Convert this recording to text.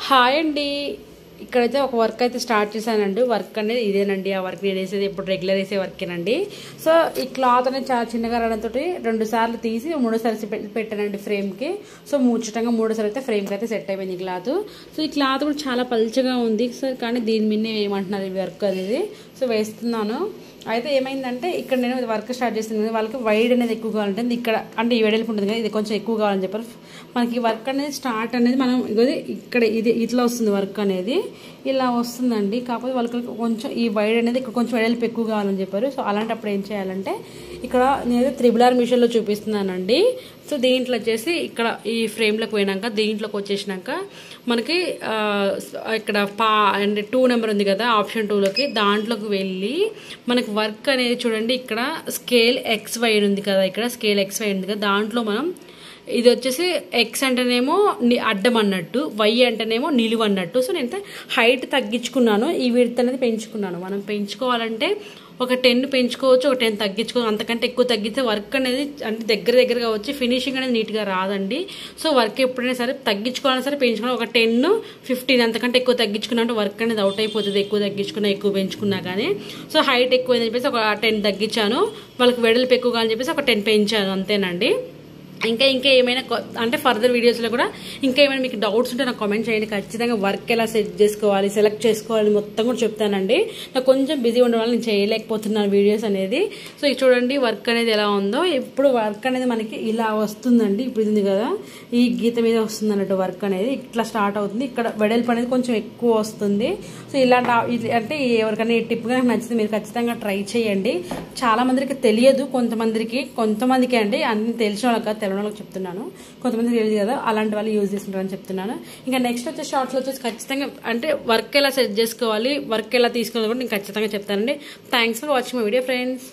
Hi అండి. ఇక్కడైతే ఒక వర్క్ అయితే స్టార్ట్ చేశానండి. వర్క్ అనేది ఇదేనండి. ఆ వర్క్ నేను వేసేది ఇప్పుడు రెగ్యులర్ వేసే వర్కేనండి. సో ఈ క్లాత్ అనేది చాలా చిన్నగా రావడంతో 2 సార్లు తీసి 3 సార్లు పెట్టానండి ఫ్రేమ్కి. సో ముచ్చటంగా 3 సార్లు అయితే ఫ్రేమ్కి అయితే సెట్ అయిపోయింది ఈ క్లాత్. సో ఈ క్లాత్ కూడా చాలా పలుచగా ఉంది సార్, కానీ దీని మీద ఏమంటున్నారు ఈ వర్క్ అనేది. సో వేస్తున్నాను. అయితే ఏమైందంటే ఇక్కడ నేను వర్క్ స్టార్ట్ చేస్తుంది, వాళ్ళకి వైడ్ అనేది ఎక్కువ కావాలంటే ఇక్కడ అంటే ఈ వెడల్పు ఉంటుంది కదా, ఇది కొంచెం ఎక్కువ కావాలని చెప్పారు. మనకి వర్క్ అనేది స్టార్ట్ అనేది మనం ఇక్కడ ఇది ఇట్లా వస్తుంది, వర్క్ అనేది ఇలా వస్తుందండి. కాకపోతే వాళ్ళకి కొంచెం ఈ వైడ్ అనేది ఇక్కడ కొంచెం వెడల్పు ఎక్కువ కావాలని చెప్పారు. సో అలాంటప్పుడు ఏం చేయాలంటే ఇక్కడ నేను 3R మిషన్లో చూపిస్తున్నానండి. సో దీంట్లో వచ్చేసి ఇక్కడ ఈ ఫ్రేమ్లోకి పోయినాక దీంట్లోకి వచ్చేసినాక మనకి ఇక్కడ అంటే 2 నెంబర్ ఉంది కదా, ఆప్షన్ 2లోకి దాంట్లోకి వెళ్ళి మనకి వర్క్ అనేది చూడండి, ఇక్కడ స్కేల్ XY ఉంది కదా, ఇక్కడ స్కేల్ XY ఉంది కదా, దాంట్లో మనం ఇది వచ్చేసి X అంటేనేమో అడ్డం అన్నట్టు, Y అంటేనేమో నిలువు అన్నట్టు. సో నేను హైట్ తగ్గించుకున్నాను, ఈ విడ్త్ అనేది పెంచుకున్నాను. మనం పెంచుకోవాలంటే ఒక 10 పెంచుకోవచ్చు, ఒక 10 తగ్గించుకోవచ్చు. అంతకంటే ఎక్కువ తగ్గితే వర్క్ అనేది అంటే దగ్గరగా వచ్చి ఫినిషింగ్ అనేది నీట్గా రాదండి. సో వర్క్ ఎప్పుడైనా సరే తగ్గించుకోవాలన్నా సరే పెంచుకోవాలి. ఒక 10, 15 అంతకంటే ఎక్కువ తగ్గించుకున్నా అంటే వర్క్ అనేది అవుట్ అయిపోతుంది. ఎక్కువ తగ్గించుకున్నా ఎక్కువ పెంచుకున్నా కానీ. సో హైట్ ఎక్కువ అని చెప్పేసి ఒక 10 తగ్గించాను, వాళ్ళకి వెడల్పు ఎక్కువగా అని చెప్పేసి ఒక 10 పెంచాను, అంతేనండి. ఇంకా ఏమైనా అంటే ఫర్దర్ వీడియోస్లో కూడా ఇంకా ఏమైనా మీకు డౌట్స్ ఉంటే నాకు కామెంట్ చేయండి. ఖచ్చితంగా వర్క్ ఎలా సెలెక్ట్ చేసుకోవాలి మొత్తం కూడా చెప్తానండి. నాకు కొంచెం బిజీ ఉండడం వల్ల నేను చేయలేకపోతున్నాను వీడియోస్ అనేది. సో ఇది చూడండి వర్క్ అనేది ఎలా ఉందో. ఇప్పుడు వర్క్ అనేది మనకి ఇలా వస్తుందండి. ఇప్పుడు ఇది కదా, ఈ గీత మీద వస్తుంది అన్నట్టు వర్క్ అనేది ఇట్లా స్టార్ట్ అవుతుంది. ఇక్కడ వెడల్పు అనేది కొంచెం ఎక్కువ వస్తుంది. సో ఇలాంటి అంటే ఎవరికైనా ఈ టిప్ నాకు నచ్చితే మీరు ఖచ్చితంగా ట్రై చేయండి. చాలా మందికి తెలియదు, కొంతమందికి అండి, అన్ని తెలిసిన వాళ్ళకి తెలియని వాళ్ళకి చెప్తున్నాను, కొంతమంది తెలియదు కదా, అలాంటి వాళ్ళు యూజ్ చేసుకుంటారని చెప్తున్నాను. ఇంకా నెక్స్ట్ వచ్చే షార్ట్స్లో వచ్చేసి ఖచ్చితంగా అంటే వర్క్ ఎలా సెట్ చేసుకోవాలి, వర్క్ ఎలా తీసుకోవాలి కూడా నేను ఖచ్చితంగా చెప్తానండి. Thanks for watching my video friends.